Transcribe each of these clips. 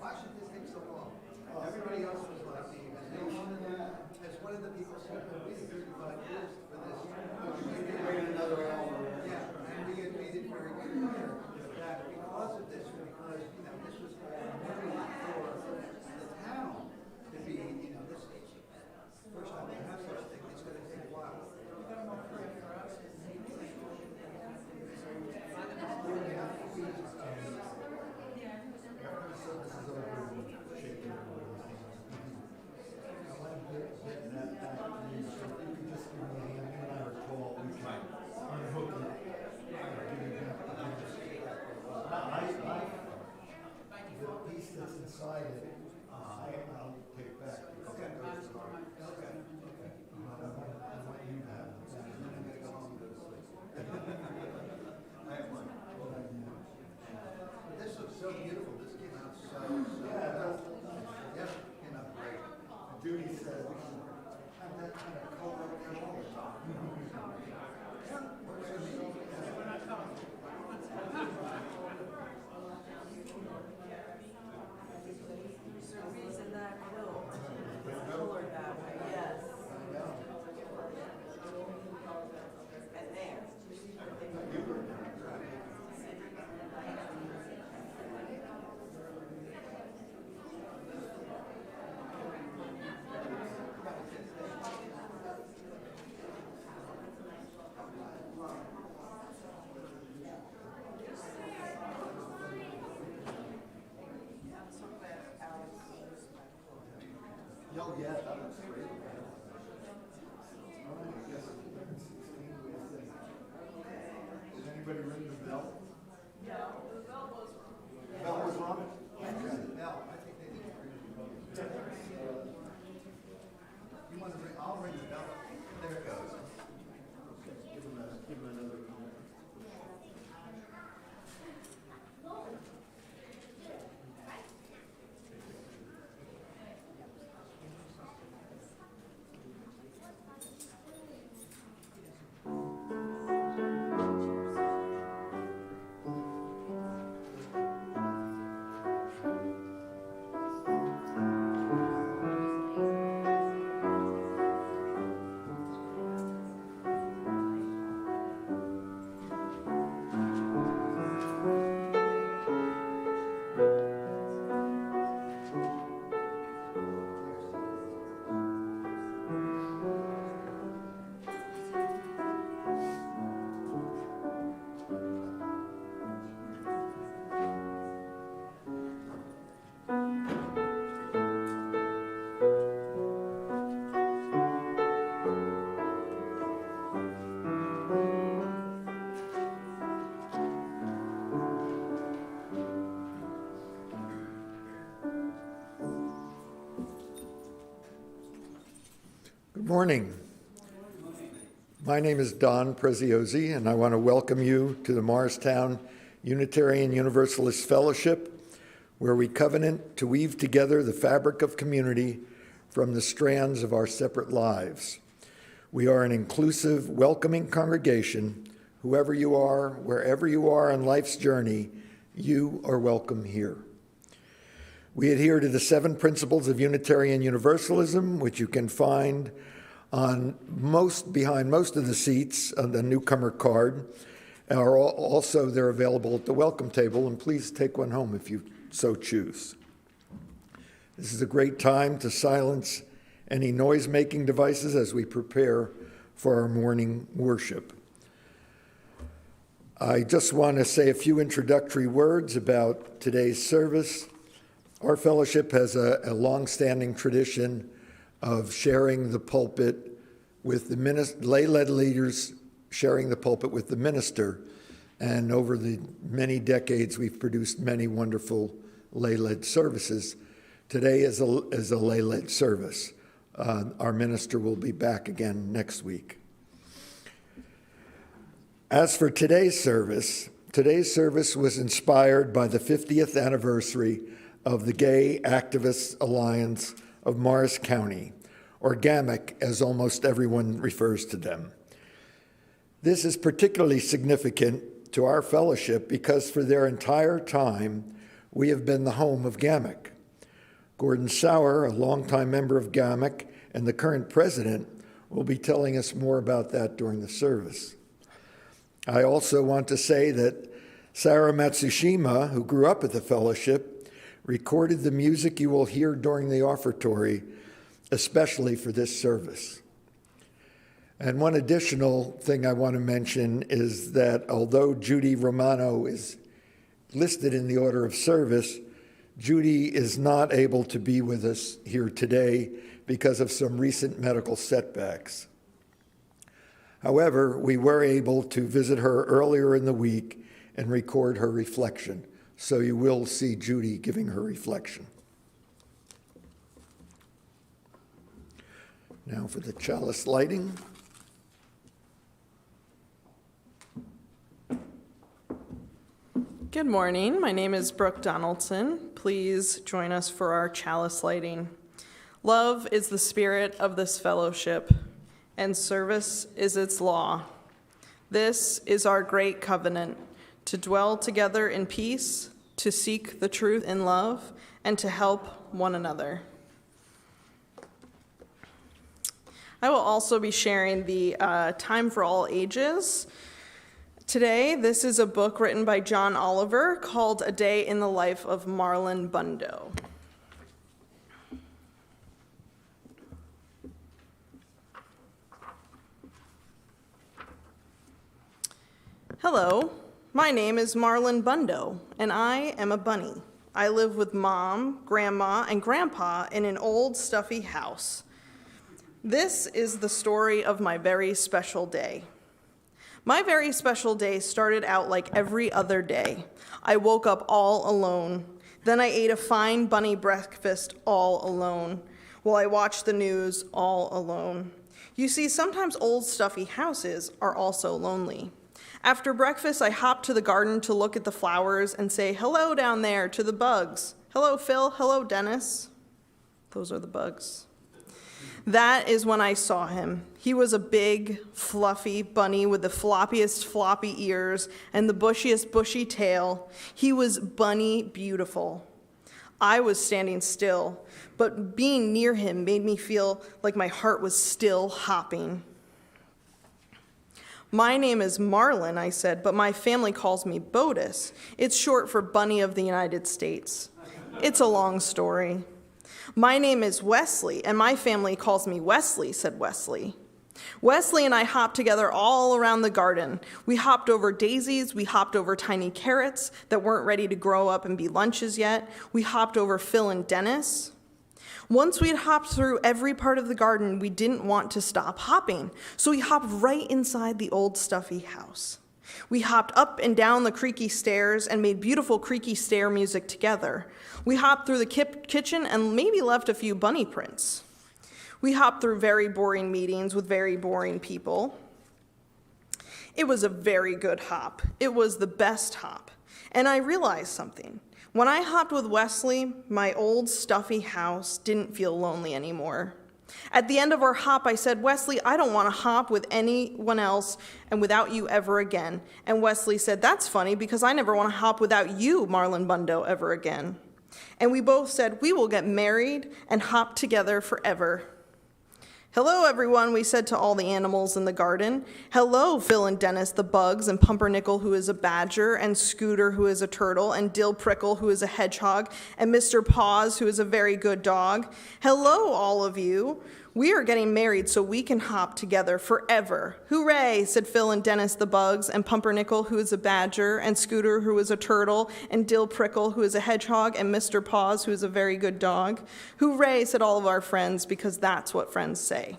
Why should this take so long? Everybody else was like, as one of the people said, we waited 35 years for this. Wait another hour. Yeah, and we had made it very clear that because of this, because, this was all money for the town to be, this first time we have such a thing, it's gonna take a while. The piece that's inside it, I'll take back. Okay. I want you to have it. I have one. This looks so beautiful, this came out so came out great. Judy said we should have that kind of color up there all the time. Works for me. There's a reason that quilt is colored that way, yes. And there. Oh, yeah, that looks great. Has anybody ring the bell? No, the bell was. Bell was on it? Now, I think they need to ring the bell. You want to ring, I'll ring the bell. There it goes. Give him another comment. Good morning. My name is Don Preziosi, and I want to welcome you to the Morristown Unitarian Universalist Fellowship, where we covenant to weave together the fabric of community from the strands of our separate lives. We are an inclusive, welcoming congregation. Whoever you are, wherever you are on life's journey, you are welcome here. We adhere to the 7 principles of Unitarian Universalism, which you can find behind most of the seats on the newcomer card. Also, they're available at the welcome table, and please take one home if you so choose. This is a great time to silence any noise-making devices as we prepare for our morning worship. I just want to say a few introductory words about today's service. Our fellowship has a long-standing tradition of sharing the pulpit with the lay-led leaders, sharing the pulpit with the minister. And over the many decades, we've produced many wonderful lay-led services. Today is a lay-led service. Our minister will be back again next week. As for today's service was inspired by the 50th anniversary of the Gay Activists Alliance of Morris County, or GAMAC, as almost everyone refers to them. This is particularly significant to our fellowship because for their entire time, we have been the home of GAMAC. Gordon Sauer, a longtime member of GAMIC and the current president, will be telling us more about that during the service. I also want to say that Sarah Matsushima, who grew up at the fellowship, recorded the music you will hear during the offertory, especially for this service. And one additional thing I want to mention is that although Judy Romano is listed in the order of service, Judy is not able to be with us here today because of some recent medical setbacks. However, we were able to visit her earlier in the week and record her reflection. So you will see Judy giving her reflection. Now for the chalice lighting. Good morning. My name is Brooke Donaldson. Please join us for our chalice lighting. Love is the spirit of this fellowship, and service is its law. This is our great covenant, to dwell together in peace, to seek the truth in love, and to help one another. I will also be sharing the Time for All Ages. Today, this is a book written by John Oliver called A Day in the Life of Marlon Bundo. Hello, my name is Marlon Bundo, and I am a bunny. I live with Mom, Grandma, and Grandpa in an old, stuffy house. This is the story of my very special day. My very special day started out like every other day. I woke up all alone. Then I ate a fine bunny breakfast all alone, while I watched the news all alone. You see, sometimes old stuffy houses are also lonely. After breakfast, I hopped to the garden to look at the flowers and say hello down there to the bugs. Hello, Phil. Hello, Dennis. Those are the bugs. That is when I saw him. He was a big, fluffy bunny with the floppiest floppy ears and the bushiest bushy tail. He was bunny beautiful. I was standing still, but being near him made me feel like my heart was still hopping. My name is Marlon, I said, but my family calls me Botus. It's short for Bunny of the United States. It's a long story. My name is Wesley, and my family calls me Wesley, said Wesley. Wesley and I hopped together all around the garden. We hopped over daisies, we hopped over tiny carrots that weren't ready to grow up and be lunches yet. We hopped over Phil and Dennis. Once we had hopped through every part of the garden, we didn't want to stop hopping, so we hopped right inside the old stuffy house. We hopped up and down the creaky stairs and made beautiful creaky stair music together. We hopped through the kitchen and maybe left a few bunny prints. We hopped through very boring meetings with very boring people. It was a very good hop. It was the best hop. And I realized something. When I hopped with Wesley, my old stuffy house didn't feel lonely anymore. At the end of our hop, I said, Wesley, I don't want to hop with anyone else and without you ever again. And Wesley said, that's funny because I never want to hop without you, Marlon Bundo, ever again. And we both said, we will get married and hop together forever. Hello, everyone, we said to all the animals in the garden. Hello, Phil and Dennis, the bugs, and Pumpernickel, who is a badger, and Scooter, who is a turtle, and Dill Prickle, who is a hedgehog, and Mr. Paws, who is a very good dog. Hello, all of you. We are getting married so we can hop together forever. Hooray, said Phil and Dennis the bugs, and Pumpernickel, who is a badger, and Scooter, who is a turtle, and Dill Prickle, who is a hedgehog, and Mr. Paws, who is a very good dog. Hooray, said all of our friends, because that's what friends say.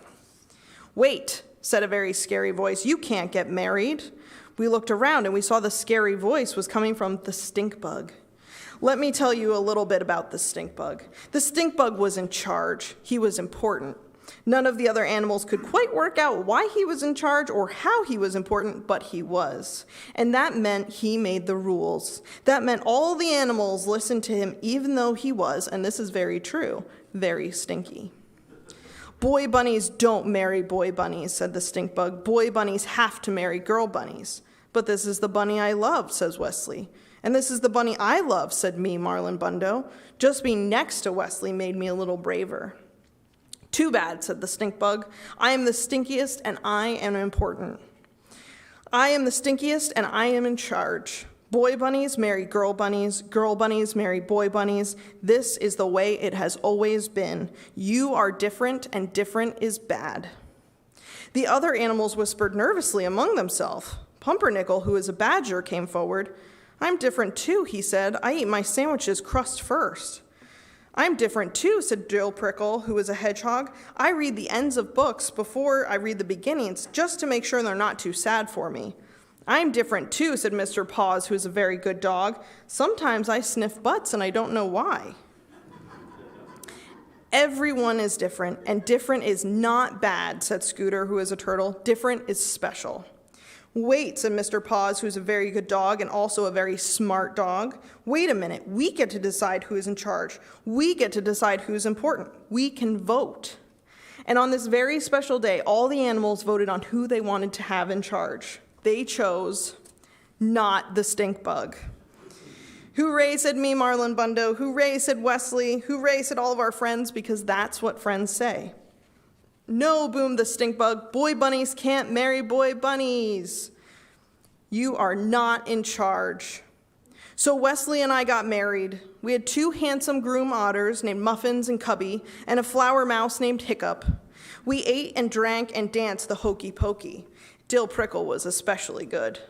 Wait, said a very scary voice, you can't get married. We looked around and we saw the scary voice was coming from the stink bug. Let me tell you a little bit about the stink bug. The stink bug was in charge. He was important. None of the other animals could quite work out why he was in charge or how he was important, but he was. And that meant he made the rules. That meant all the animals listened to him even though he was, and this is very true, very stinky. Boy bunnies don't marry boy bunnies, said the stink bug. Boy bunnies have to marry girl bunnies. But this is the bunny I love, says Wesley. And this is the bunny I love, said me, Marlon Bundo. Just being next to Wesley made me a little braver. Too bad, said the stink bug. I am the stinkiest and I am important. I am the stinkiest and I am in charge. Boy bunnies marry girl bunnies marry boy bunnies. This is the way it has always been. You are different and different is bad. The other animals whispered nervously among themselves. Pumpernickel, who is a badger, came forward. I'm different too, he said. I eat my sandwiches crust first. I'm different too, said Dill Prickle, who is a hedgehog. I read the ends of books before I read the beginnings, just to make sure they're not too sad for me. I'm different too, said Mr. Paws, who is a very good dog. Sometimes I sniff butts and I don't know why. Everyone is different, and different is not bad, said Scooter, who is a turtle. Different is special. Wait, said Mr. Paws, who's a very good dog and also a very smart dog. Wait a minute, we get to decide who is in charge. We get to decide who's important. We can vote. And on this very special day, all the animals voted on who they wanted to have in charge. They chose not the stink bug. Hooray, said me, Marlon Bundo. Hooray, said Wesley. Hooray, said all of our friends, because that's what friends say. No, boomed the stink bug. Boy bunnies can't marry boy bunnies. You are not in charge. So Wesley and I got married. We had 2 handsome groom otters named Muffins and Cubby, and a flower mouse named Hiccup. We ate and drank and danced the hokey pokey. Dill Prickle was especially good.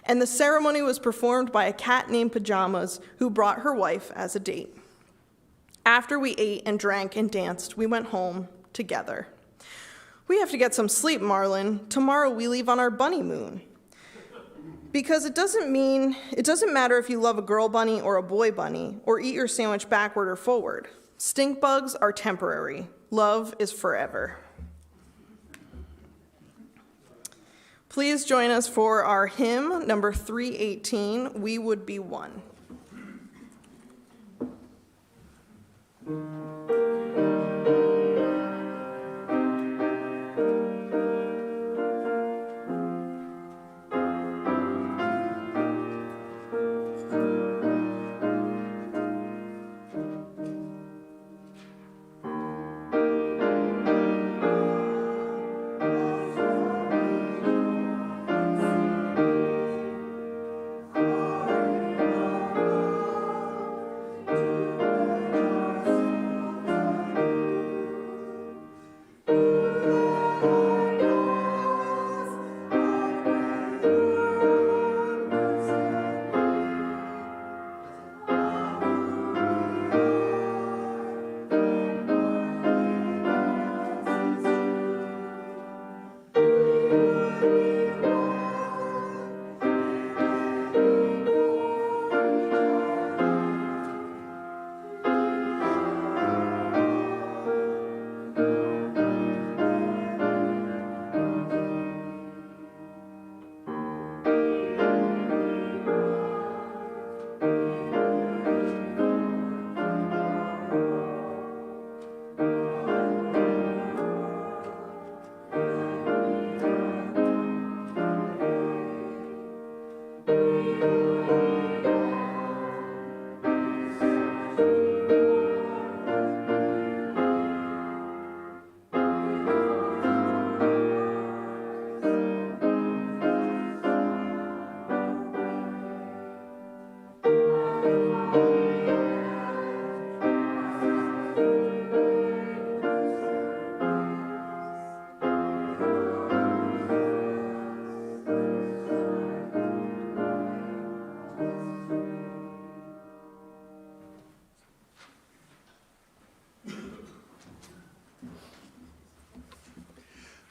And the ceremony was performed by a cat named Pajamas, who brought her wife as a date. After we ate and drank and danced, we went home together. We have to get some sleep, Marlon. Tomorrow we leave on our bunny moon. Because it doesn't matter if you love a girl bunny or a boy bunny, or eat your sandwich backward or forward. Stink bugs are temporary. Love is forever. Please join us for our hymn, number 318, We Would Be One.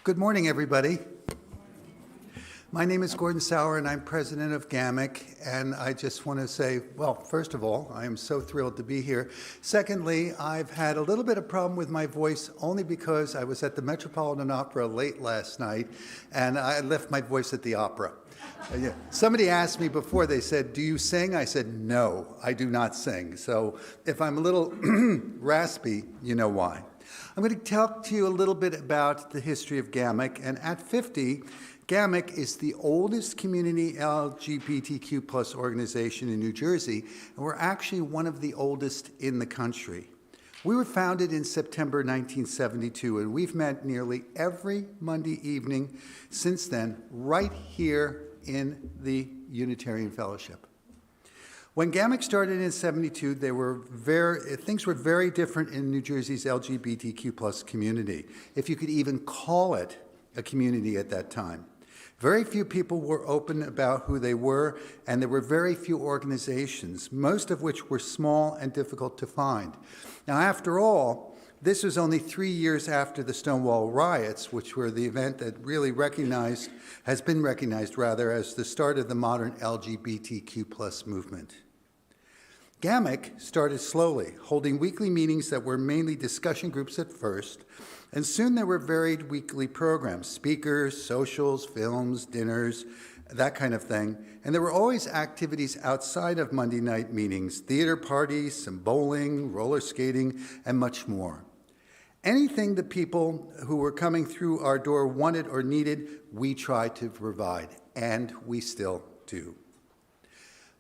Good morning, everybody. My name is Gordon Sauer, and I'm president of GAMIC, and I just want to say, well, first of all, I am so thrilled to be here. Secondly, I've had a little bit of problem with my voice only because I was at the Metropolitan Opera late last night, and I left my voice at the opera. Somebody asked me before, they said, do you sing? I said, no, I do not sing. So if I'm a little raspy, you know why. I'm going to talk to you a little bit about the history of GAMIC, and at 50, GAMIC is the oldest community LGBTQ plus organization in New Jersey, and we're actually one of the oldest in the country. We were founded in September 1972, and we've met nearly every Monday evening since then, right here in the Unitarian Fellowship. When GAMIC started in '72, things were very different in New Jersey's LGBTQ plus community, if you could even call it a community at that time. Very few people were open about who they were, and there were very few organizations, most of which were small and difficult to find. Now, after all, this was only 3 years after the Stonewall riots, which were the event that really has been recognized as the start of the modern LGBTQ plus movement. GAMIC started slowly, holding weekly meetings that were mainly discussion groups at first, and soon there were varied weekly programs, speakers, socials, films, dinners, that kind of thing. And there were always activities outside of Monday night meetings, theater parties, some bowling, roller skating, and much more. Anything the people who were coming through our door wanted or needed, we tried to provide, and we still do.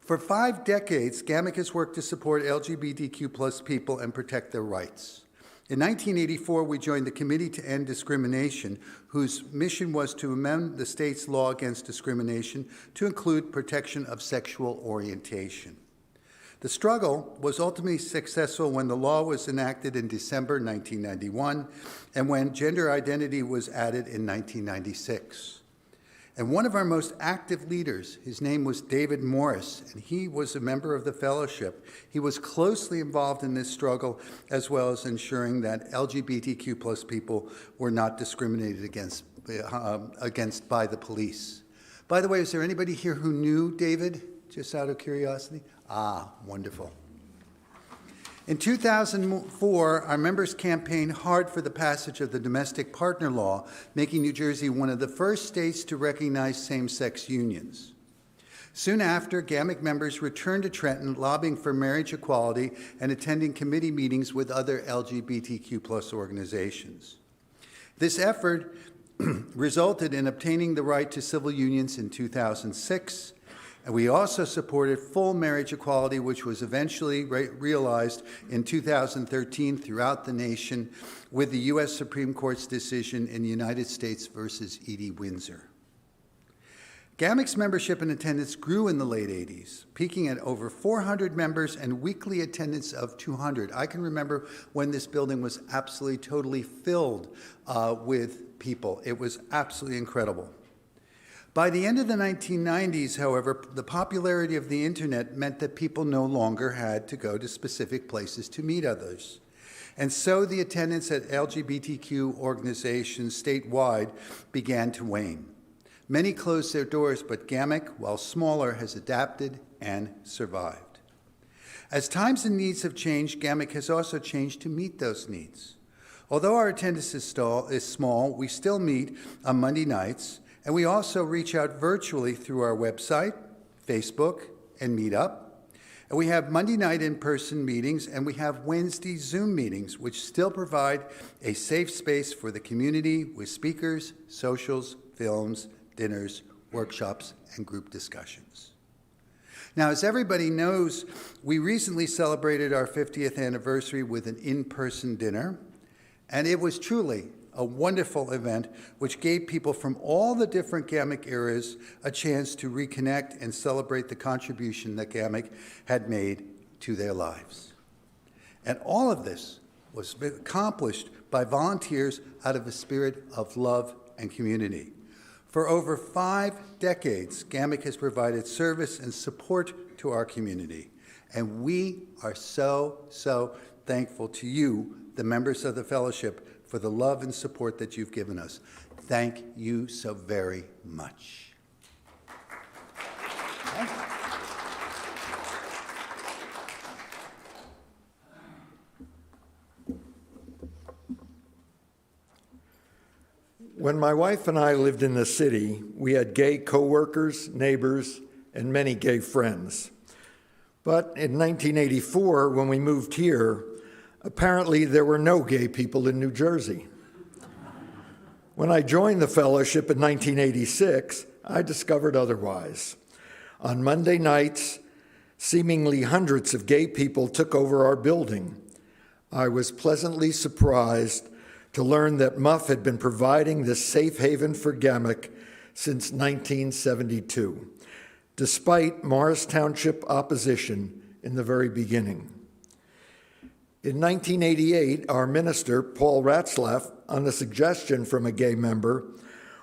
For 5 decades, GAMIC has worked to support LGBTQ plus people and protect their rights. In 1984, we joined the Committee to End Discrimination, whose mission was to amend the state's law against discrimination to include protection of sexual orientation. The struggle was ultimately successful when the law was enacted in December 1991 and when gender identity was added in 1996. And one of our most active leaders, his name was David Morris, and he was a member of the fellowship. He was closely involved in this struggle, as well as ensuring that LGBTQ plus people were not discriminated against by the police. By the way, is there anybody here who knew David, just out of curiosity? Ah, wonderful. In 2004, our members campaigned hard for the passage of the domestic partner law, making New Jersey one of the first states to recognize same-sex unions. Soon after, GAMIC members returned to Trenton, lobbying for marriage equality and attending committee meetings with other LGBTQ plus organizations. This effort resulted in obtaining the right to civil unions in 2006, and we also supported full marriage equality, which was eventually realized in 2013 throughout the nation with the U.S. Supreme Court's decision in United States versus Edie Windsor. GAMIC's membership and attendance grew in the late 80s, peaking at over 400 members and weekly attendance of 200. I can remember when this building was absolutely, totally filled with people. It was absolutely incredible. By the end of the 1990s, however, the popularity of the internet meant that people no longer had to go to specific places to meet others. And so the attendance at LGBTQ organizations statewide began to wane. Many closed their doors, but GAMIC, while smaller, has adapted and survived. As times and needs have changed, GAMIC has also changed to meet those needs. Although our attendance is small, we still meet on Monday nights, and we also reach out virtually through our website, Facebook, and Meetup. And we have Monday night in-person meetings, and we have Wednesday Zoom meetings, which still provide a safe space for the community with speakers, socials, films, dinners, workshops, and group discussions. Now, as everybody knows, we recently celebrated our 50th anniversary with an in-person dinner, and it was truly a wonderful event which gave people from all the different GAMIC eras a chance to reconnect and celebrate the contribution that GAMIC had made to their lives. And all of this was accomplished by volunteers out of a spirit of love and community. For over 5 decades, GAMIC has provided service and support to our community. And we are so, so thankful to you, the members of the fellowship, for the love and support that you've given us. Thank you so very much. Thank you. When my wife and I lived in the city, we had gay coworkers, neighbors, and many gay friends. But in 1984, when we moved here, apparently there were no gay people in New Jersey. When I joined the fellowship in 1986, I discovered otherwise. On Monday nights, seemingly hundreds of gay people took over our building. I was pleasantly surprised to learn that MUUF had been providing this safe haven for GAMIC since 1972, despite Morris Township opposition in the very beginning. In 1988, our minister, Paul Ratzlaff, on a suggestion from a gay member,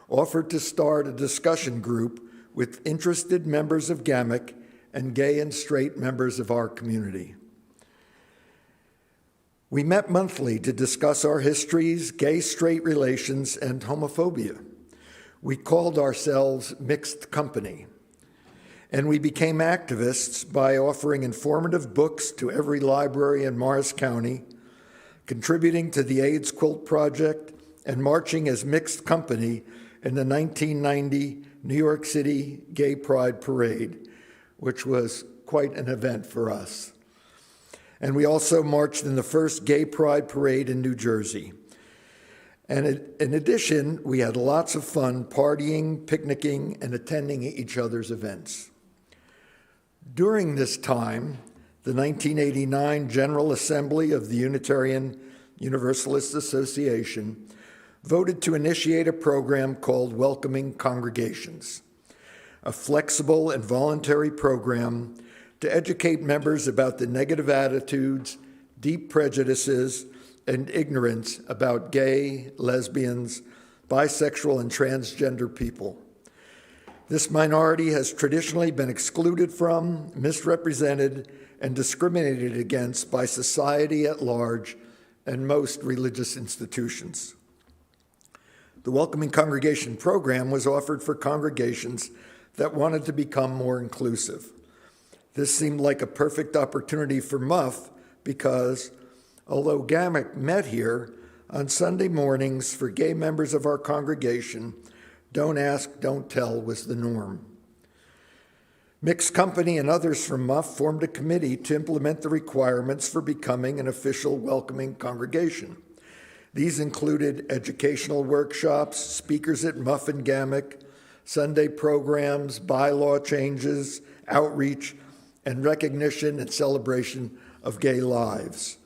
offered to start a discussion group with interested members of GAMIC and gay and straight members of our community. We met monthly to discuss our histories, gay-straight relations, and homophobia. We called ourselves Mixed Company. And we became activists by offering informative books to every library in Morris County, contributing to the AIDS Quilt Project, and marching as Mixed Company in the 1990 New York City Gay Pride Parade, which was quite an event for us. And we also marched in the first Gay Pride Parade in New Jersey. And in addition, we had lots of fun partying, picnicking, and attending each other's events. During this time, the 1989 General Assembly of the Unitarian Universalist Association voted to initiate a program called Welcoming Congregations, a flexible and voluntary program to educate members about the negative attitudes, deep prejudices, and ignorance about gay, lesbians, bisexual, and transgender people. This minority has traditionally been excluded from, misrepresented, and discriminated against by society at large and most religious institutions. The Welcoming Congregation program was offered for congregations that wanted to become more inclusive. This seemed like a perfect opportunity for MUUF because, although GAMIC met here, on Sunday mornings for gay members of our congregation, don't ask, don't tell was the norm. Mixed Company and others from MUUF formed a committee to implement the requirements for becoming an official welcoming congregation. These included educational workshops, speakers at MUUF and GAMIC, Sunday programs, bylaw changes, outreach, and recognition and celebration of gay lives.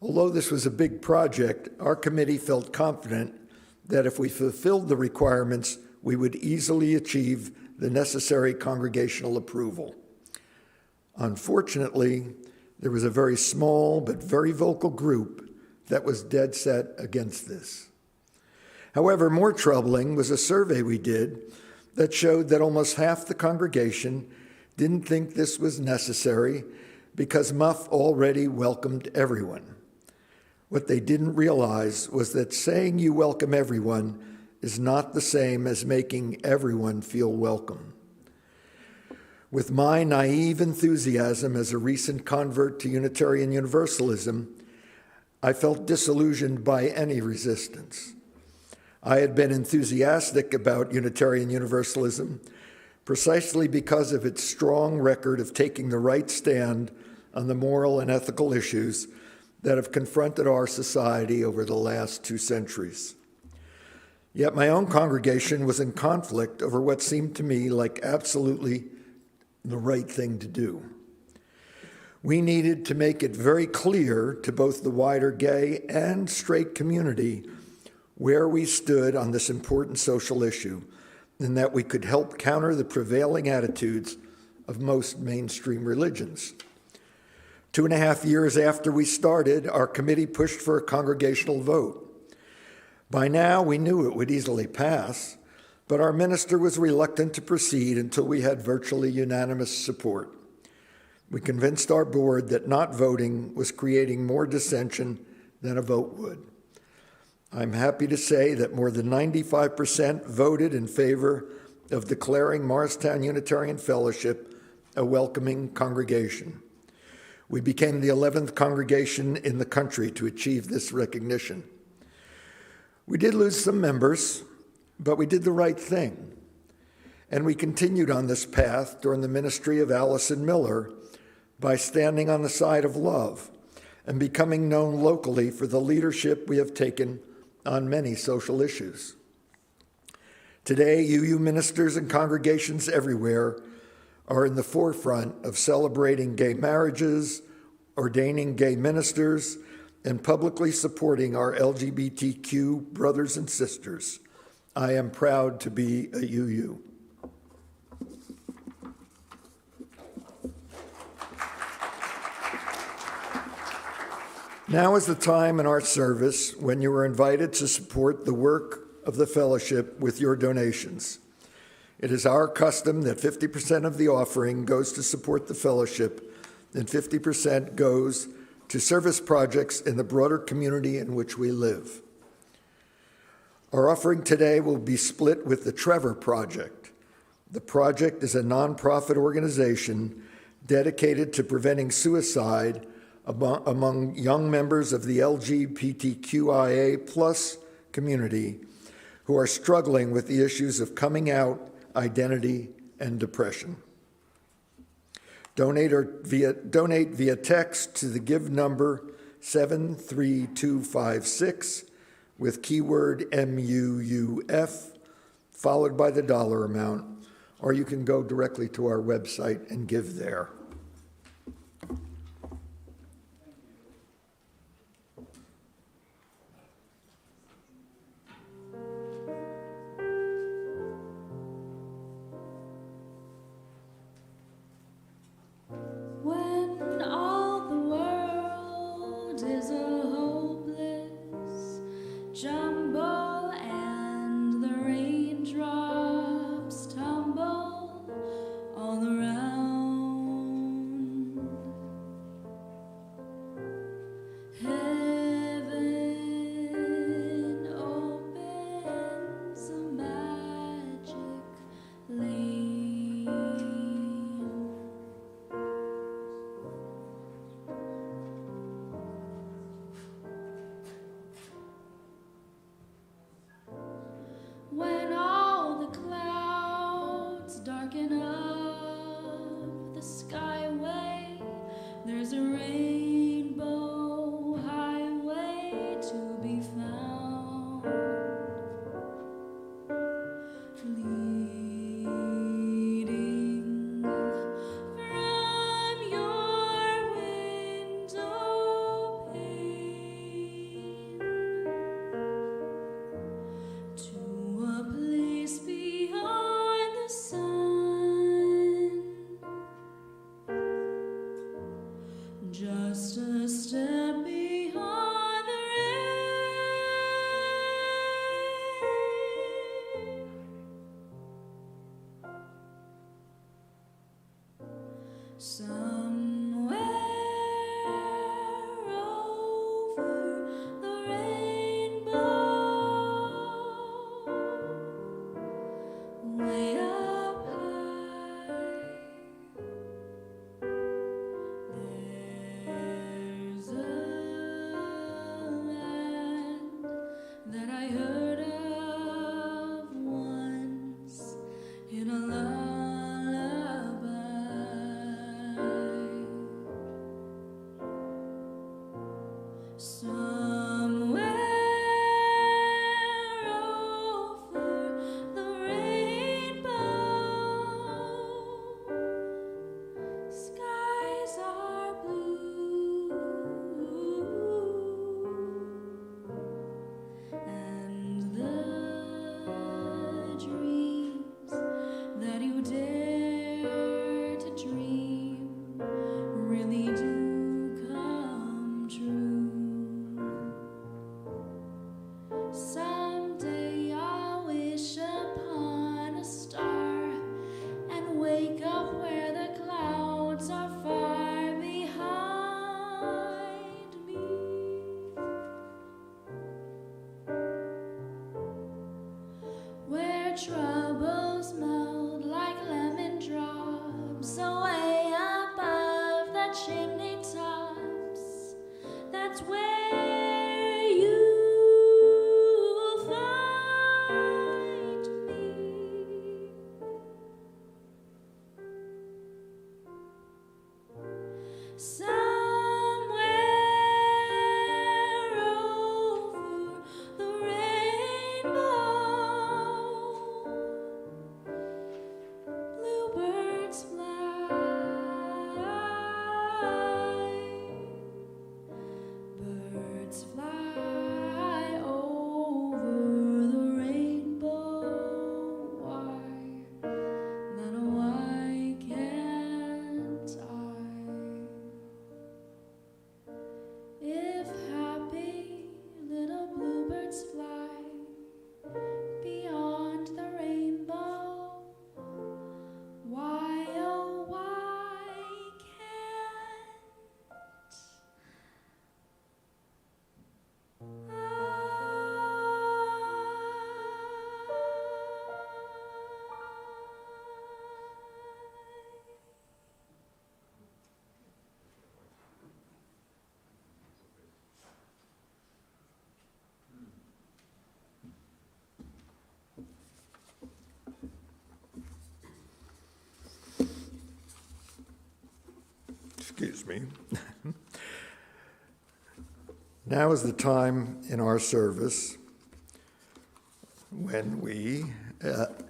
Although this was a big project, our committee felt confident that if we fulfilled the requirements, we would easily achieve the necessary congregational approval. Unfortunately, there was a very small but very vocal group that was dead set against this. However, more troubling was a survey we did that showed that almost half the congregation didn't think this was necessary because MUUF already welcomed everyone. What they didn't realize was that saying you welcome everyone is not the same as making everyone feel welcome. With my naive enthusiasm as a recent convert to Unitarian Universalism, I felt disillusioned by any resistance. I had been enthusiastic about Unitarian Universalism precisely because of its strong record of taking the right stand on the moral and ethical issues that have confronted our society over the last 2 centuries. Yet my own congregation was in conflict over what seemed to me like absolutely the right thing to do. We needed to make it very clear to both the wider gay and straight community where we stood on this important social issue, and that we could help counter the prevailing attitudes of most mainstream religions. 2.5 years after we started, our committee pushed for a congregational vote. By now, we knew it would easily pass, but our minister was reluctant to proceed until we had virtually unanimous support. We convinced our board that not voting was creating more dissension than a vote would. I'm happy to say that more than 95% voted in favor of declaring Morristown Unitarian Fellowship a welcoming congregation. We became the 11th congregation in the country to achieve this recognition. We did lose some members, but we did the right thing. And we continued on this path during the ministry of Allison Miller by standing on the side of love and becoming known locally for the leadership we have taken on many social issues. Today, UU ministers and congregations everywhere are in the forefront of celebrating gay marriages, ordaining gay ministers, and publicly supporting our LGBTQ brothers and sisters. I am proud to be a UU. Now is the time in our service when you are invited to support the work of the fellowship with your donations. It is our custom that 50% of the offering goes to support the fellowship and 50% goes to service projects in the broader community in which we live. Our offering today will be split with the Trevor Project. The project is a nonprofit organization dedicated to preventing suicide among young members of the LGBTQIA+ community who are struggling with the issues of coming out, identity, and depression. Donate via text to the give number 73256 with keyword MUUF, followed by the dollar amount, or you can go directly to our website and give there. When all the world is a hopeless jumble and the raindrops tumble all around, heaven opens a magic lane. When all the clouds darken up the skyway, there's a rainbow highway to be found, leading from your window pane to a place beyond the sun, just a step beyond the rain. Somewhere over the rainbow, way up high, there's a land that I heard of once in a lullaby. Somewhere over the rainbow, me. Now is the time in our service when we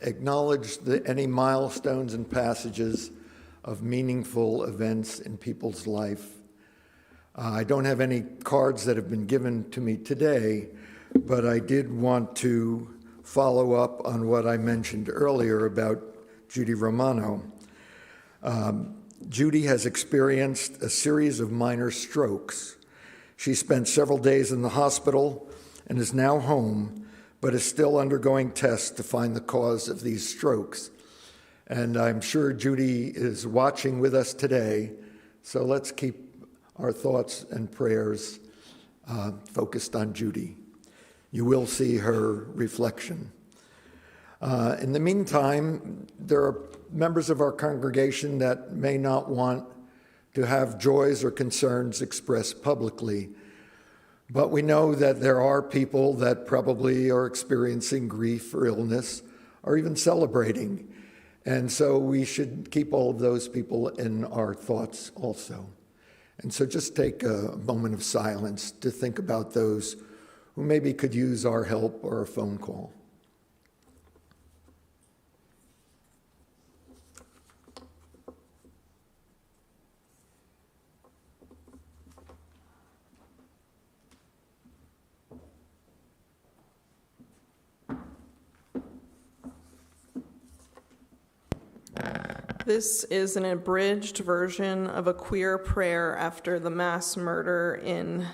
acknowledge any milestones and passages of meaningful events in people's life. I don't have any cards that have been given to me today, but I did want to follow up on what I mentioned earlier about Judy Romano. Judy has experienced a series of minor strokes. She spent several days in the hospital and is now home, but is still undergoing tests to find the cause of these strokes. And I'm sure Judy is watching with us today, so let's keep our thoughts and prayers focused on Judy. You will see her reflection. In the meantime, there are members of our congregation that may not want to have joys or concerns expressed publicly, but we know that there are people that probably are experiencing grief or illness or even celebrating. And so we should keep all of those people in our thoughts also. And so just take a moment of silence to think about those who maybe could use our help or a phone call. This is an abridged version of a queer prayer after the mass murder in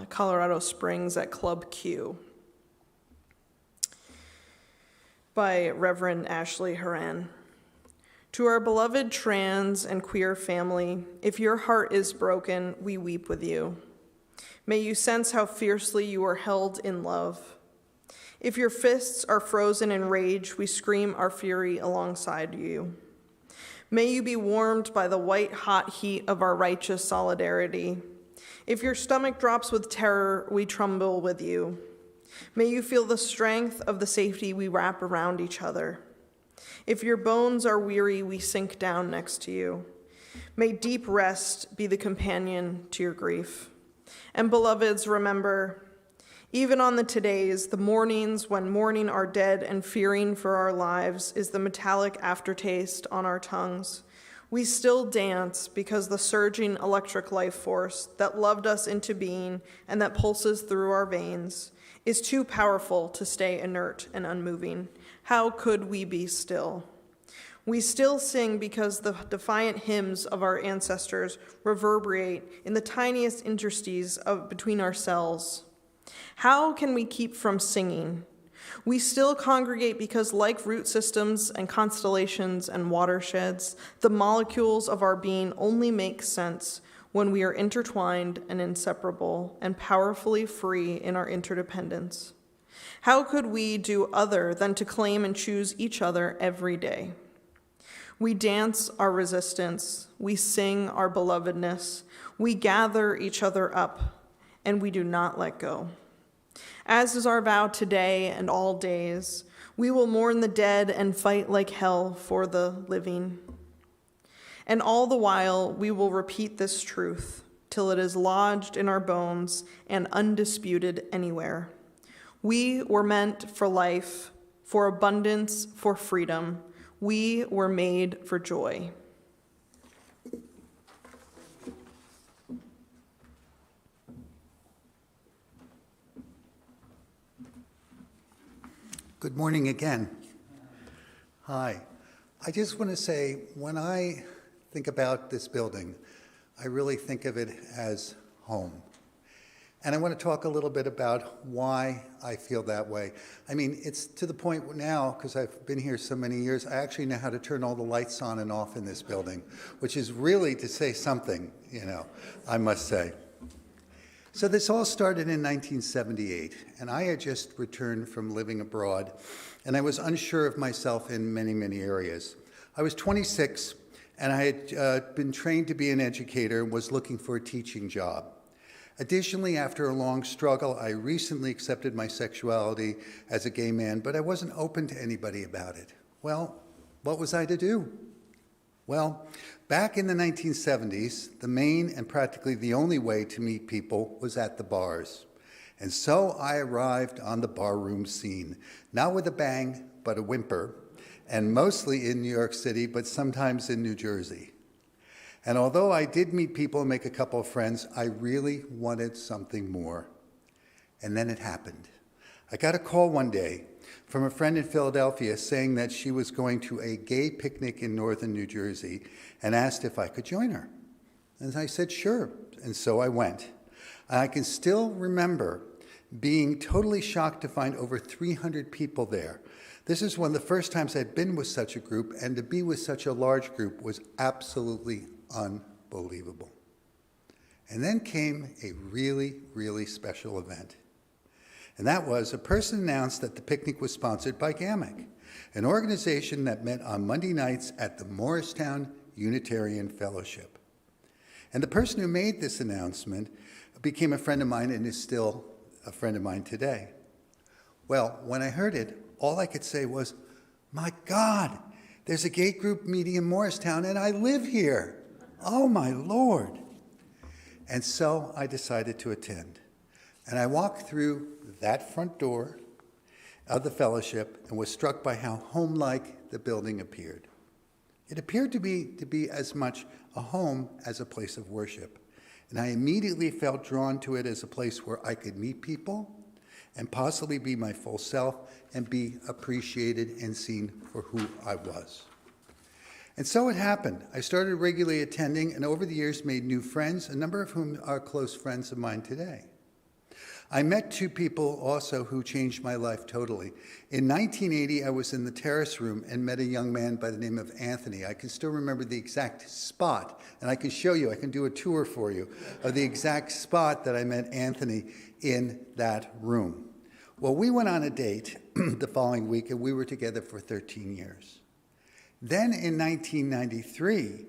Colorado Springs at Club Q by Reverend Ashley Horan. To our beloved trans and queer family, if your heart is broken, we weep with you. May you sense how fiercely you are held in love. If your fists are frozen in rage, we scream our fury alongside you. May you be warmed by the white-hot heat of our righteous solidarity. If your stomach drops with terror, we tremble with you. May you feel the strength of the safety we wrap around each other. If your bones are weary, we sink down next to you. May deep rest be the companion to your grief. And beloveds, remember, even on the todays, the mornings when mourning our dead and fearing for our lives is the metallic aftertaste on our tongues, we still dance because the surging electric life force that loved us into being and that pulses through our veins is too powerful to stay inert and unmoving. How could we be still? We still sing because the defiant hymns of our ancestors reverberate in the tiniest interstices between our cells. How can we keep from singing? We still congregate because, like root systems and constellations and watersheds, the molecules of our being only make sense when we are intertwined and inseparable and powerfully free in our interdependence. How could we do other than to claim and choose each other every day? We dance our resistance, we sing our belovedness, we gather each other up, and we do not let go. As is our vow today and all days, we will mourn the dead and fight like hell for the living. And all the while, we will repeat this truth till it is lodged in our bones and undisputed anywhere. We were meant for life, for abundance, for freedom. We were made for joy. Good morning again. Hi. I just want to say, when I think about this building, I really think of it as home. And I want to talk a little bit about why I feel that way. I mean, it's to the point now, because I've been here so many years, I actually know how to turn all the lights on and off in this building, which is really to say something, I must say. So this all started in 1978, and I had just returned from living abroad, and I was unsure of myself in many, many areas. I was 26, and I had been trained to be an educator and was looking for a teaching job. Additionally, after a long struggle, I recently accepted my sexuality as a gay man, but I wasn't open to anybody about it. Well, what was I to do? Well, back in the 1970s, the main and practically the only way to meet people was at the bars. And so I arrived on the barroom scene, not with a bang, but a whimper, and mostly in New York City, but sometimes in New Jersey. And although I did meet people and make a couple of friends, I really wanted something more. And then it happened. I got a call one day from a friend in Philadelphia saying that she was going to a gay picnic in northern New Jersey and asked if I could join her. And I said, sure. And so I went. And I can still remember being totally shocked to find over 300 people there. This is one of the first times I'd been with such a group, and to be with such a large group was absolutely unbelievable. And then came a really, really special event. And that was a person announced that the picnic was sponsored by GAMIC, an organization that met on Monday nights at the Morristown Unitarian Fellowship. And the person who made this announcement became a friend of mine and is still a friend of mine today. Well, when I heard it, all I could say was, my God, there's a gay group meeting in Morristown and I live here. Oh my Lord. And so I decided to attend. And I walked through that front door of the fellowship and was struck by how home-like the building appeared. It appeared to be as much a home as a place of worship. And I immediately felt drawn to it as a place where I could meet people and possibly be my full self and be appreciated and seen for who I was. And so it happened. I started regularly attending and over the years made new friends, a number of whom are close friends of mine today. I met two people also who changed my life totally. In 1980, I was in the terrace room and met a young man by the name of Anthony. I can still remember the exact spot, and I can show you, I can do a tour for you, of the exact spot that I met Anthony in that room. Well, we went on a date the following week, and we were together for 13 years. Then in 1993,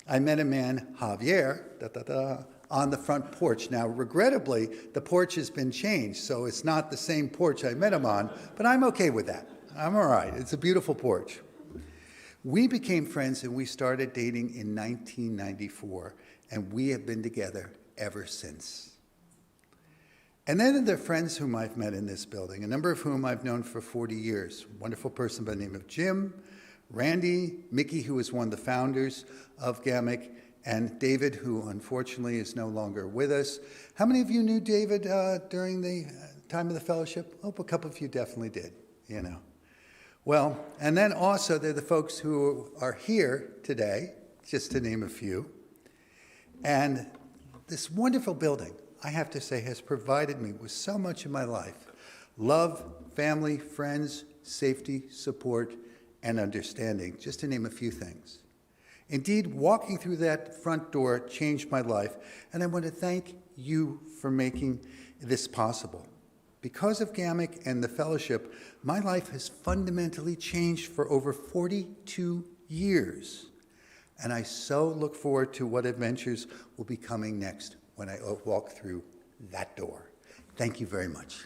I met a man, Javier, on the front porch. Now, regrettably, the porch has been changed, so it's not the same porch I met him on, but I'm okay with that. I'm all right. It's a beautiful porch. We became friends and we started dating in 1994, and we have been together ever since. And then there are friends whom I've met in this building, a number of whom I've known for 40 years. A wonderful person by the name of Jim, Randy, Mickey, who was one of the founders of GAMIC, and David, who unfortunately is no longer with us. How many of you knew David during the time of the fellowship? Oh, a couple of you definitely did, you know. Well, and then also they're the folks who are here today, just to name a few. And this wonderful building, I have to say, has provided me with so much in my life. Love, family, friends, safety, support, and understanding, just to name a few things. Indeed, walking through that front door changed my life, and I want to thank you for making this possible. Because of GAMIC and the fellowship, my life has fundamentally changed for over 42 years, and I so look forward to what adventures will be coming next when I walk through that door. Thank you very much.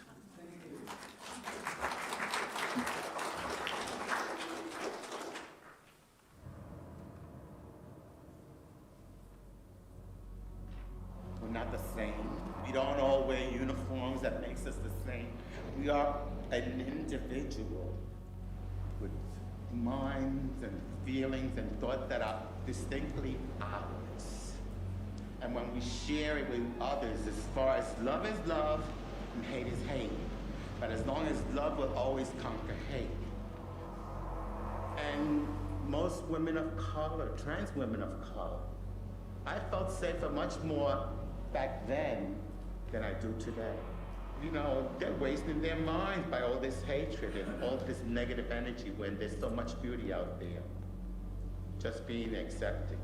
Not the same. We don't all wear uniforms that makes us the same. We are an individual with minds and feelings and thoughts that are distinctly ours. And when we share it with others, as far as love is love and hate is hate. But as long as love will always conquer hate. And most women of color, trans women of color, I felt safer much more back then than I do today. You know, they're wasting their minds by all this hatred and all this negative energy when there's so much beauty out there. Just being accepted,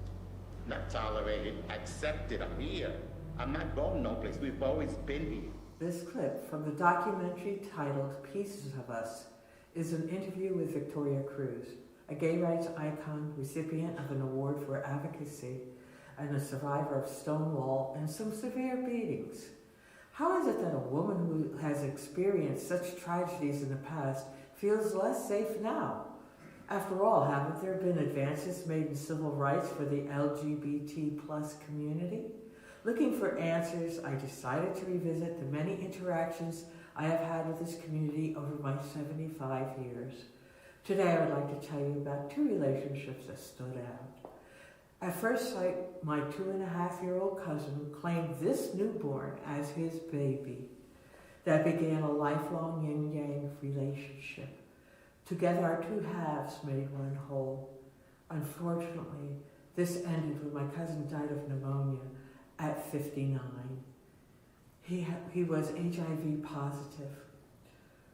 not tolerated, accepted. I'm here. I'm not going no place. We've always been here. This clip from the documentary titled Pieces of Us is an interview with Victoria Cruz, a gay rights icon, recipient of an award for advocacy, and a survivor of Stonewall and some severe beatings. How is it that a woman who has experienced such tragedies in the past feels less safe now? After all, haven't there been advances made in civil rights for the LGBT plus community? Looking for answers, I decided to revisit the many interactions I have had with this community over my 75 years. Today I would like to tell you about two relationships that stood out. At first sight, my 2.5-year-old cousin claimed this newborn as his baby. That began a lifelong yin-yang relationship. Together our two halves made one whole. Unfortunately, this ended when my cousin died of pneumonia at 59. He was HIV positive.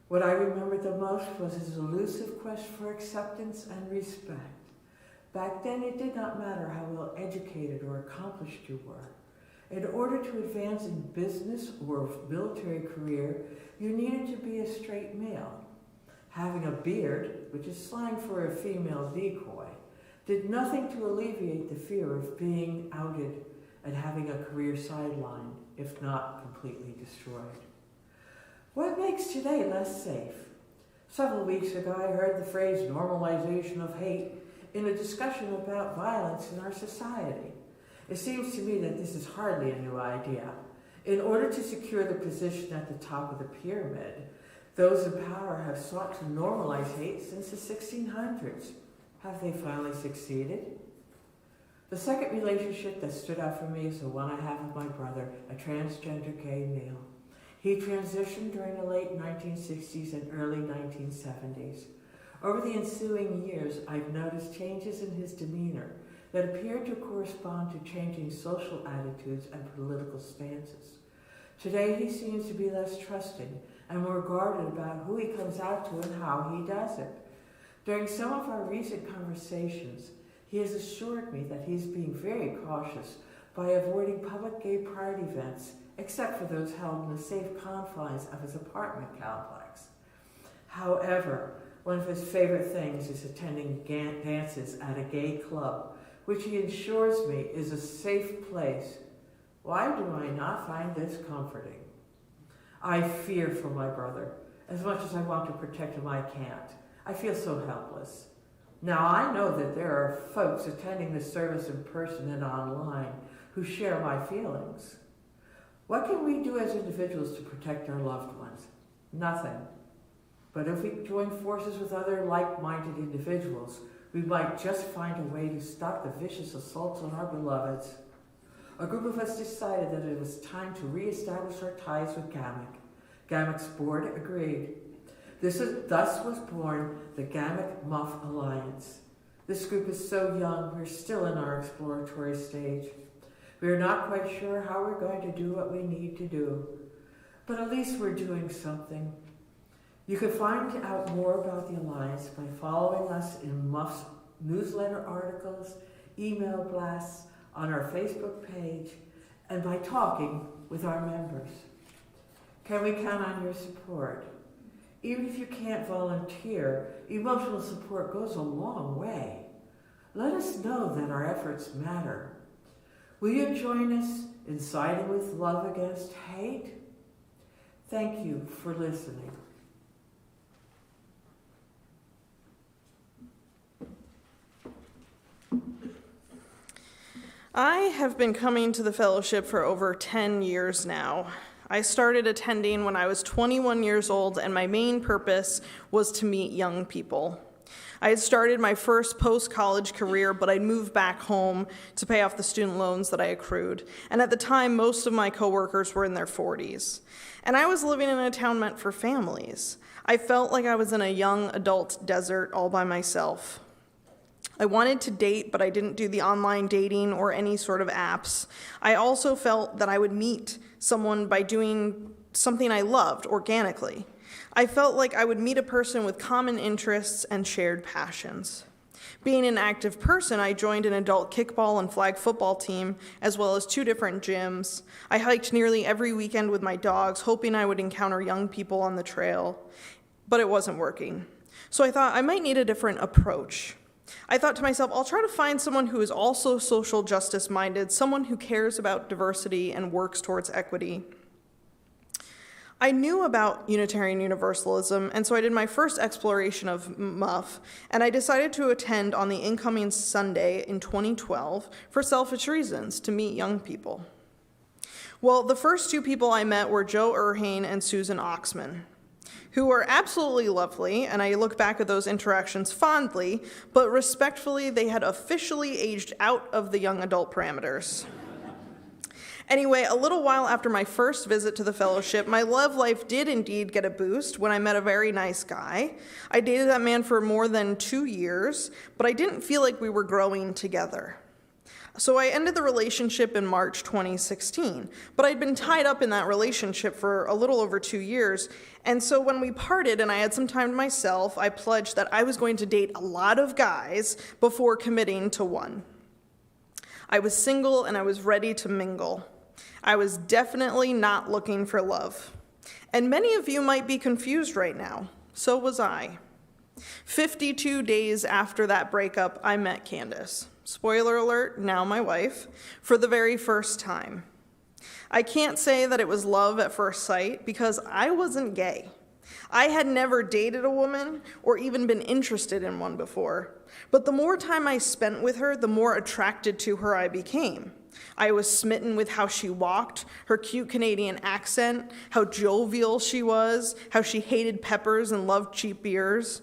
What I remembered the most was his elusive quest for acceptance and respect. Back then, it did not matter how well educated or accomplished you were. In order to advance in business or military career, you needed to be a straight male. Having a beard, which is slang for a female decoy, did nothing to alleviate the fear of being outed and having a career sidelined, if not completely destroyed. What makes today less safe? Several weeks ago, I heard the phrase normalization of hate in a discussion about violence in our society. It seems to me that this is hardly a new idea. In order to secure the position at the top of the pyramid, those in power have sought to normalize hate since the 1600s. Have they finally succeeded? The second relationship that stood out for me is the one I have with my brother, a transgender gay male. He transitioned during the late 1960s and early 1970s. Over the ensuing years, I've noticed changes in his demeanor that appear to correspond to changing social attitudes and political stances. Today, he seems to be less trusting and more guarded about who he comes out to and how he does it. During some of our recent conversations, he has assured me that he's being very cautious by avoiding public gay pride events, except for those held in the safe confines of his apartment complex. However, one of his favorite things is attending dances at a gay club, which he assures me is a safe place. Why do I not find this comforting? I fear for my brother. As much as I want to protect him, I can't. I feel so helpless. Now, I know that there are folks attending this service in person and online who share my feelings. What can we do as individuals to protect our loved ones? Nothing. But if we join forces with other like-minded individuals, we might just find a way to stop the vicious assaults on our beloveds. A group of us decided that it was time to reestablish our ties with GAMIC. GAMIC's board agreed. Thus was born the GAMIC-MUUF Alliance. This group is so young, we're still in our exploratory stage. We are not quite sure how we're going to do what we need to do, but at least we're doing something. You can find out more about the Alliance by following us in MUUF's newsletter articles, email blasts, on our Facebook page, and by talking with our members. Can we count on your support? Even if you can't volunteer, emotional support goes a long way. Let us know that our efforts matter. Will you join us in siding with love against hate? Thank you for listening. I have been coming to the fellowship for over 10 years now. I started attending when I was 21 years old, and my main purpose was to meet young people. I had started my first post-college career, but I'd moved back home to pay off the student loans that I accrued. And at the time, most of my coworkers were in their 40s. And I was living in a town meant for families. I felt like I was in a young adult desert all by myself. I wanted to date, but I didn't do the online dating or any sort of apps. I also felt that I would meet someone by doing something I loved organically. I felt like I would meet a person with common interests and shared passions. Being an active person, I joined an adult kickball and flag football team, as well as 2 different gyms. I hiked nearly every weekend with my dogs, hoping I would encounter young people on the trail, but it wasn't working. So I thought I might need a different approach. I thought to myself, I'll try to find someone who is also social justice minded, someone who cares about diversity and works towards equity. I knew about Unitarian Universalism, and so I did my first exploration of MUUF, and I decided to attend on the incoming Sunday in 2012 for selfish reasons, to meet young people. Well, the first two people I met were Joe Erhane and Susan Oxman, who were absolutely lovely, and I look back at those interactions fondly, but respectfully, they had officially aged out of the young adult parameters. Anyway, a little while after my first visit to the fellowship, my love life did indeed get a boost when I met a very nice guy. I dated that man for more than 2 years, but I didn't feel like we were growing together. So I ended the relationship in March 2016, but I'd been tied up in that relationship for a little over 2 years, and so when we parted and I had some time to myself, I pledged that I was going to date a lot of guys before committing to one. I was single and I was ready to mingle. I was definitely not looking for love. And many of you might be confused right now. So was I. 52 days after that breakup, I met Candace. Spoiler alert, now my wife, for the very first time. I can't say that it was love at first sight because I wasn't gay. I had never dated a woman or even been interested in one before. But the more time I spent with her, the more attracted to her I became. I was smitten with how she walked, her cute Canadian accent, how jovial she was, how she hated peppers and loved cheap beers.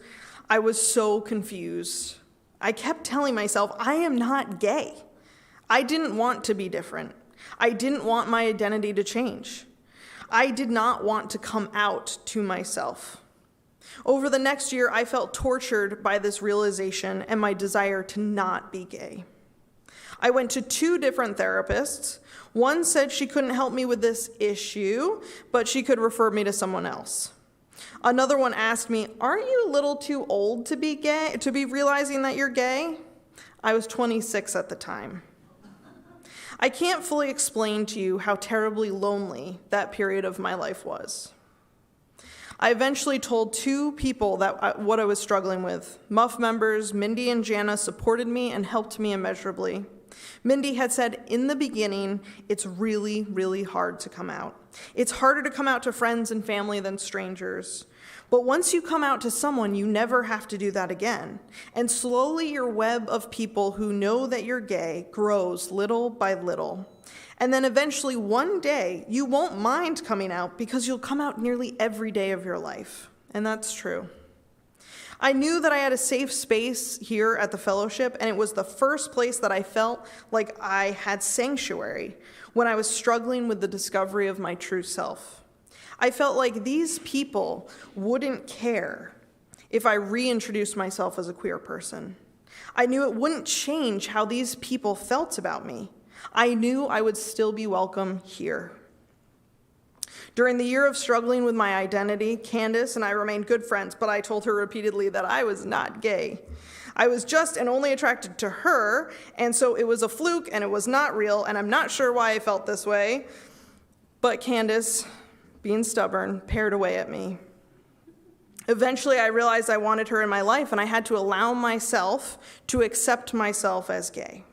I was so confused. I kept telling myself, I am not gay. I didn't want to be different. I didn't want my identity to change. I did not want to come out to myself. Over the next year, I felt tortured by this realization and my desire to not be gay. I went to 2 different therapists. One said she couldn't help me with this issue, but she could refer me to someone else. Another one asked me, aren't you a little too old to be gay, to be realizing that you're gay? I was 26 at the time. I can't fully explain to you how terribly lonely that period of my life was. I eventually told 2 people what I was struggling with. MUUF members, Mindy and Jana, supported me and helped me immeasurably. Mindy had said in the beginning, it's really, really hard to come out. It's harder to come out to friends and family than strangers. But once you come out to someone, you never have to do that again. And slowly your web of people who know that you're gay grows little by little. And then eventually one day, you won't mind coming out because you'll come out nearly every day of your life. And that's true. I knew that I had a safe space here at the fellowship, and it was the first place that I felt like I had sanctuary when I was struggling with the discovery of my true self. I felt like these people wouldn't care if I reintroduced myself as a queer person. I knew it wouldn't change how these people felt about me. I knew I would still be welcome here. During the year of struggling with my identity, Candace and I remained good friends, but I told her repeatedly that I was not gay. I was just and only attracted to her, and so it was a fluke and it was not real, and I'm not sure why I felt this way. But Candace, being stubborn, pared away at me. Eventually, I realized I wanted her in my life, and I had to allow myself to accept myself as gay.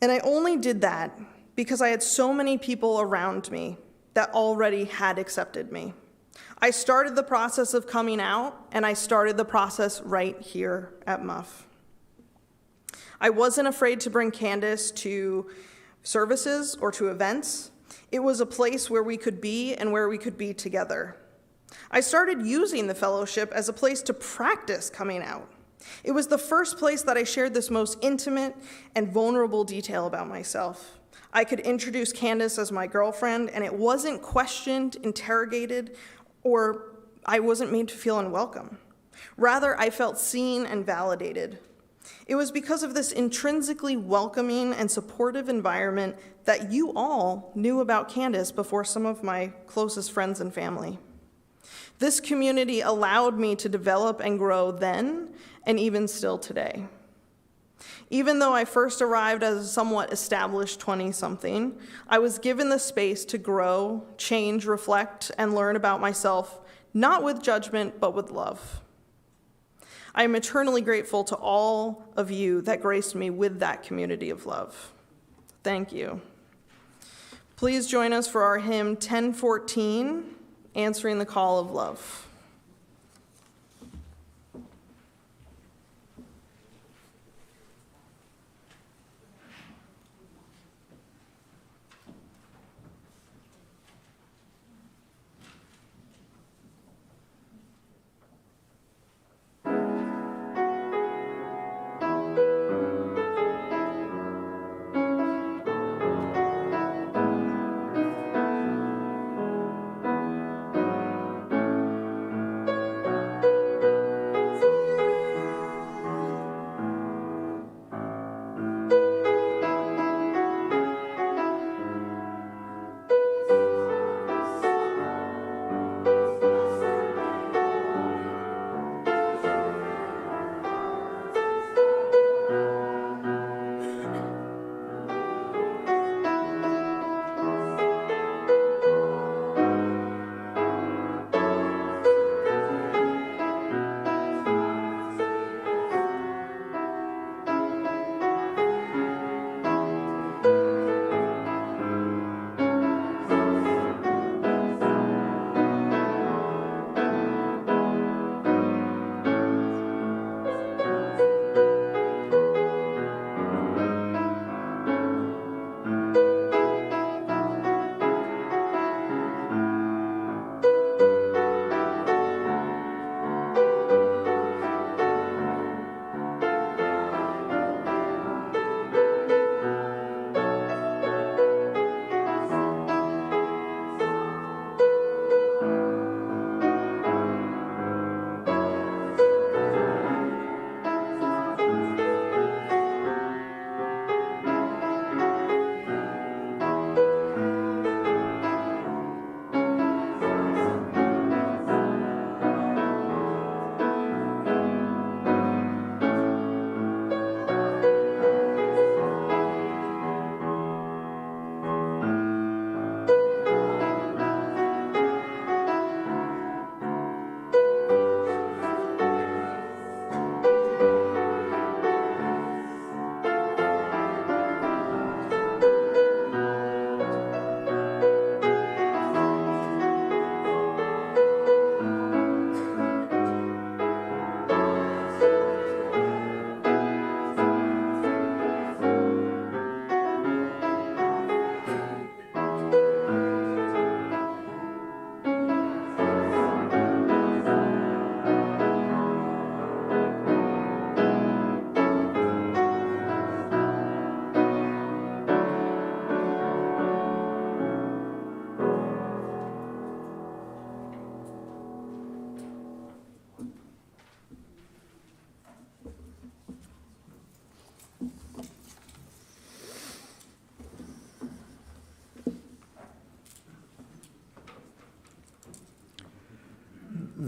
And I only did that because I had so many people around me that already had accepted me. I started the process of coming out, and I started the process right here at MUUF. I wasn't afraid to bring Candace to services or to events. It was a place where we could be and where we could be together. I started using the fellowship as a place to practice coming out. It was the first place that I shared this most intimate and vulnerable detail about myself. I could introduce Candace as my girlfriend, and it wasn't questioned, interrogated, or I wasn't made to feel unwelcome. Rather, I felt seen and validated. It was because of this intrinsically welcoming and supportive environment that you all knew about Candace before some of my closest friends and family. This community allowed me to develop and grow then, and even still today. Even though I first arrived as a somewhat established 20-something, I was given the space to grow, change, reflect, and learn about myself, not with judgment, but with love. I am eternally grateful to all of you that graced me with that community of love. Thank you. Please join us for our hymn 1014, Answering the Call of Love.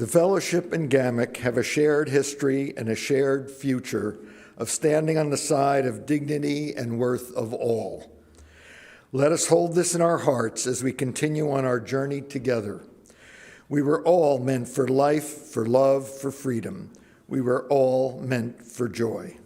The fellowship and GAMIC have a shared history and a shared future of standing on the side of dignity and worth of all. Let us hold this in our hearts as we continue on our journey together. We were all meant for life, for love, for freedom. We were all meant for joy.